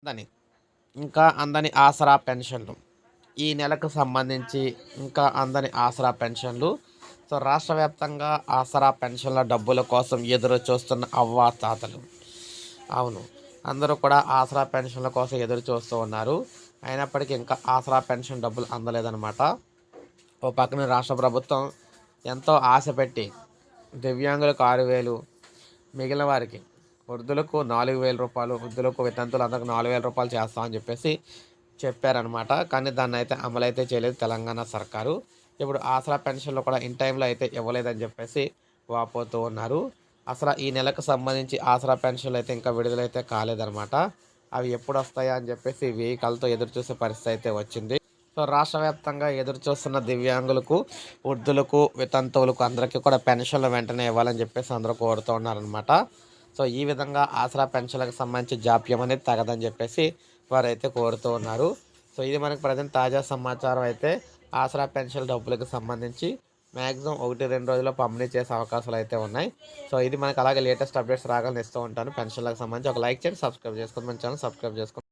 అందని ఇంకా అందని ఆసరా పెన్షన్లు ఈ నెలకు సంబంధించి ఇంకా అందని ఆసరా పెన్షన్లు. సో రాష్ట్ర వ్యాప్తంగా ఆసరా పెన్షన్ల డబ్బుల కోసం ఎదురు చూస్తున్న అవ్వాతాతలు. అవును, అందరూ కూడా ఆసరా పెన్షన్ల కోసం ఎదురు చూస్తూ ఉన్నారు. అయినప్పటికీ ఇంకా ఆసరా పెన్షన్ డబ్బులు అందలేదన్నమాట. ఓ పక్కన రాష్ట్ర ప్రభుత్వం ఎంతో ఆశ పెట్టి దివ్యాంగులకు 6,000, మిగిలిన వారికి వృద్ధులకు 4,000 రూపాయలు, వృద్ధులకు వితంతులు అందరికి 4,000 రూపాయలు చేస్తామని చెప్పేసి చెప్పారనమాట. కానీ దాన్ని అయితే అమలైతే చేయలేదు తెలంగాణ సర్కారు. ఇప్పుడు ఆసరా పెన్షన్లు కూడా ఇన్ టైంలో అయితే ఇవ్వలేదని చెప్పేసి వాపోతూ ఉన్నారు. అసలు ఈ నెలకు సంబంధించి ఆసరా పెన్షన్లు అయితే ఇంకా విడుదలైతే కాలేదనమాట. అవి ఎప్పుడు వస్తాయా అని చెప్పేసి వెయ్యికలతో ఎదురు చూసే పరిస్థితి అయితే వచ్చింది. సో రాష్ట్ర వ్యాప్తంగా ఎదురు చూస్తున్న దివ్యాంగులకు, వృద్ధులకు, వితంతువులకు అందరికీ కూడా పెన్షన్లు వెంటనే ఇవ్వాలని చెప్పేసి అందరూ కోరుతూ ఉన్నారనమాట. సో ఈ విధంగా ఆసరా పెన్షన్లకు సంబంధించి జాప్యం అనేది తగదని చెప్పేసి వారైతే కోరుతూ ఉన్నారు. సో ఇది మనకు ప్రజెంట్ తాజా సమాచారం అయితే ఆసరా పెన్షన్ డబ్బులకు సంబంధించి మ్యాక్సిమం 1-2 రోజుల్లో పంపిణీ చేసే అవకాశాలు అయితే ఉన్నాయి. సో ఇది మనకు అలాగే లేటెస్ట్ అప్డేట్స్ రాగానే ఇస్తూ ఉంటాను. పెన్షన్లకు సంబంధించి ఒక లైక్ చేయండి, సబ్స్క్రైబ్ చేసుకోండి, మన ఛానల్ సబ్స్క్రైబ్ చేసుకోండి.